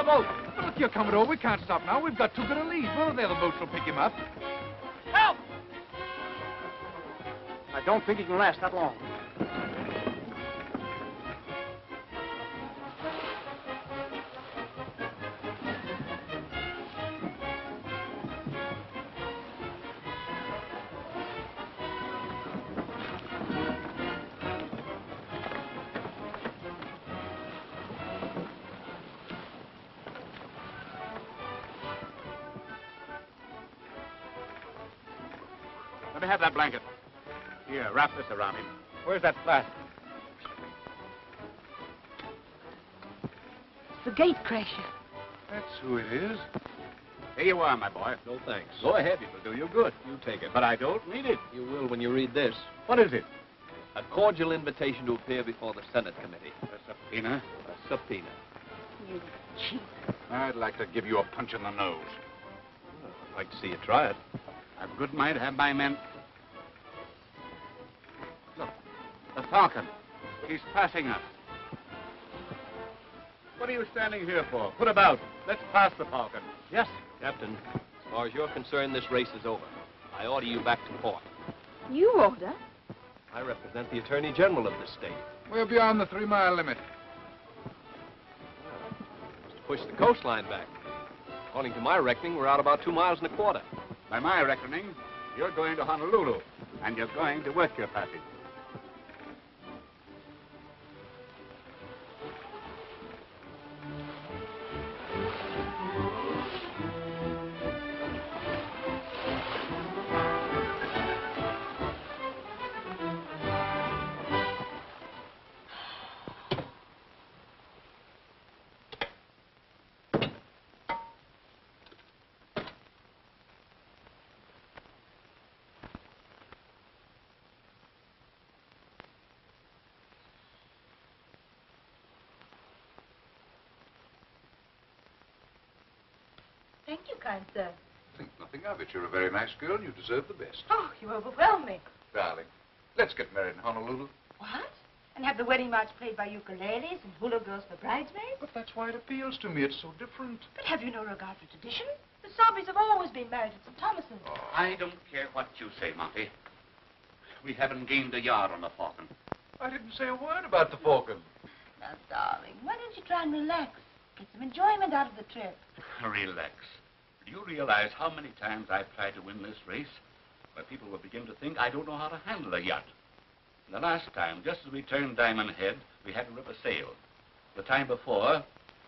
a boat. But look here, Commodore, we can't stop now. We've got too good a lead. One of the other boats will pick him up. Help! I don't think he can last that long. Let me have that blanket. Here, wrap this around him. Where's that flask? It's the gate crasher. That's who it is. Here you are, my boy. No thanks. Go ahead, it will do you good. You take it. But I don't need it. You will when you read this. What is it? A cordial invitation to appear before the Senate committee. A subpoena? A subpoena. You cheat. I'd like to give you a punch in the nose. Well, I'd like to see you try it. I've a good mind to have my men... Look, the Falcon. He's passing us. What are you standing here for? Put about. Let's pass the Falcon. Yes. Captain, as far as you're concerned, this race is over. I order you back to port. You order? I represent the Attorney General of this state. We're beyond the 3-mile limit. To push the coastline back. According to my reckoning, we're out about 2 miles and a quarter. By my reckoning, you're going to Honolulu, and you're going to work your passage. Thank you, kind sir. Think nothing of it. You're a very nice girl, and you deserve the best. Oh, you overwhelm me. Darling, let's get married in Honolulu. What? And have the wedding march played by ukuleles and hula girls for bridesmaids? But that's why it appeals to me. It's so different. But have you no regard for tradition? The Selbys have always been married at St. Thomas's. Oh. I don't care what you say, Monty. We haven't gained a yard on the Falcon. I didn't say a word about the Falcon. Now, darling, why don't you try and relax? Get some enjoyment out of the trip. Relax. Do you realize how many times I've tried to win this race? Where people will begin to think I don't know how to handle a yacht. And the last time, just as we turned Diamond Head, we had to rip a sail. The time before,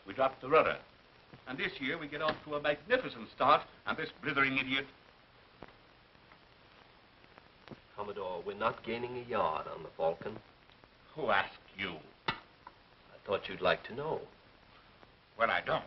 we dropped the rudder. And this year, we get off to a magnificent start, and this blithering idiot... Commodore, we're not gaining a yard on the Falcon. Who asked you? I thought you'd like to know. Well, I don't.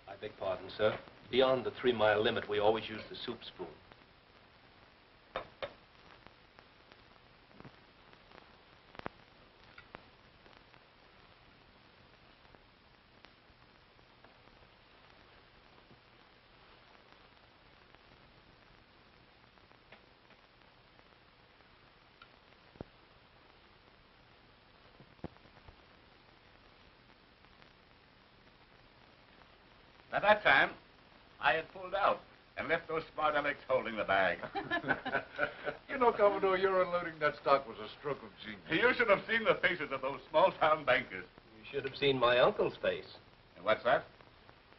I beg pardon, sir. Beyond the 3-mile limit, we always use the soup spoon. At that time, I had pulled out and left those smart Alex holding the bag. You know, Commodore, your unloading that stock was a stroke of genius. You should have seen the faces of those small-town bankers. You should have seen my uncle's face. And what's that?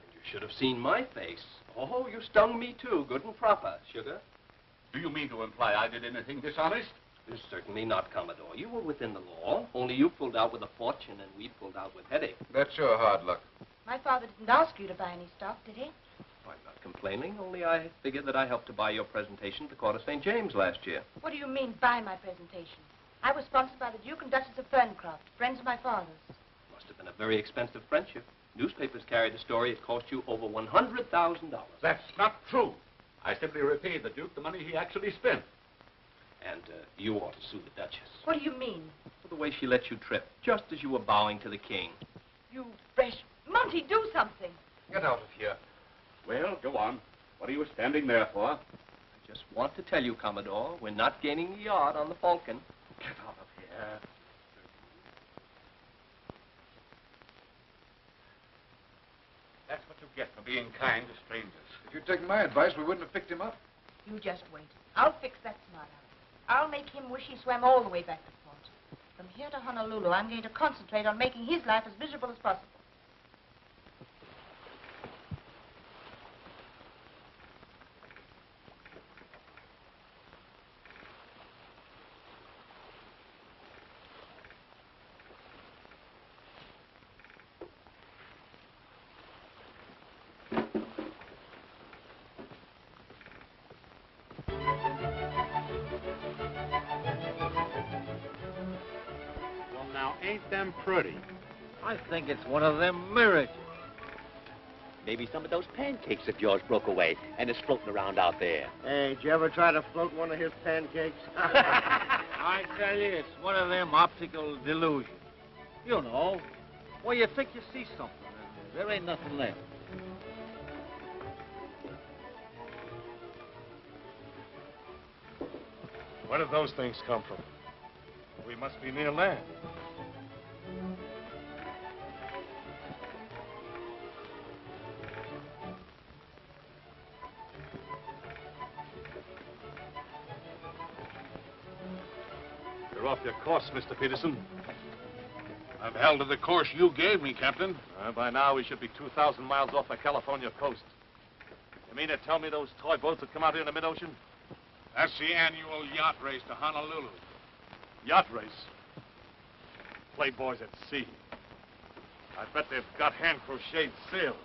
And you should have seen my face. Oh, you stung me too, good and proper, Sugar. Do you mean to imply I did anything dishonest? Certainly not, Commodore. You were within the law, only you pulled out with a fortune and we pulled out with headache. That's your hard luck. My father didn't ask you to buy any stock, did he? I'm not complaining, only I figured that I helped to buy your presentation at the Court of St. James last year. What do you mean, buy my presentation? I was sponsored by the Duke and Duchess of Ferncroft, friends of my father's. Must have been a very expensive friendship. Newspapers carried the story. It cost you over $100,000. That's not true. I simply repaid the Duke the money he actually spent. And you ought to sue the Duchess. What do you mean? For the way she let you trip, just as you were bowing to the king. You fresh... Monty, do something. Get out of here. Well, go on. What are you standing there for? I just want to tell you, Commodore, we're not gaining the yard on the Falcon. Get out of here. That's what you get for being kind to strangers. If you'd taken my advice, we wouldn't have picked him up. You just wait. I'll fix that smart aleck. I'll make him wish he swam all the way back to port. From here to Honolulu, I'm going to concentrate on making his life as miserable as possible. Ain't them pretty? I think it's one of them miracles. Maybe some of those pancakes of yours broke away and is floating around out there. Hey, did you ever try to float one of his pancakes? I tell you, it's one of them optical delusions. You know, where you think you see something and there ain't nothing left. Where did those things come from? We must be near land. You're off your course, Mr. Peterson. I've held to the course you gave me, Captain. By now, we should be 2,000 miles off the California coast. You mean to tell me those toy boats that come out here in the mid-ocean? That's the annual yacht race to Honolulu. Yacht race? Playboys at sea. I bet they've got hand-crocheted sails.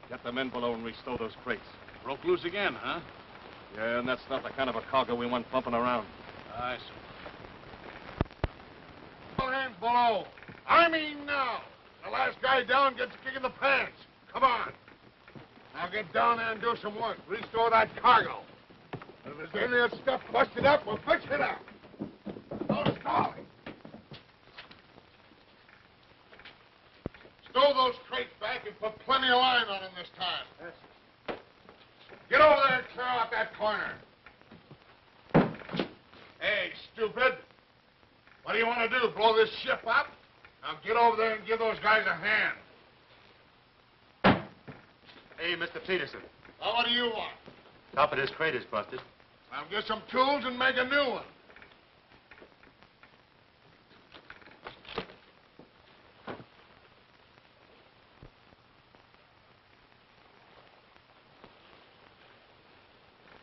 Get the men below and restow those crates. Broke loose again, huh? Yeah, and that's not the kind of a cargo we want bumping around. I see. All hands below. I mean now. The last guy down gets a kick in the pants. Come on. Now get down there and do some work. Restore that cargo. If there's any of that stuff busted up, we'll fix it up. No stalling. Stow those crates back and put plenty of line on them this time. Yes. Get over there and clear out that corner. Hey, stupid. What do you want to do, blow this ship up? Now get over there and give those guys a hand. Hey, Mr. Peterson. Now, what do you want? Top of this crate is busted. Now get some tools and make a new one.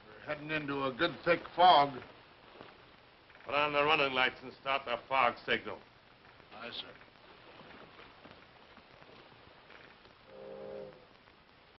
We're heading into a good thick fog. Put on the running lights and start the fog signal. Aye, sir.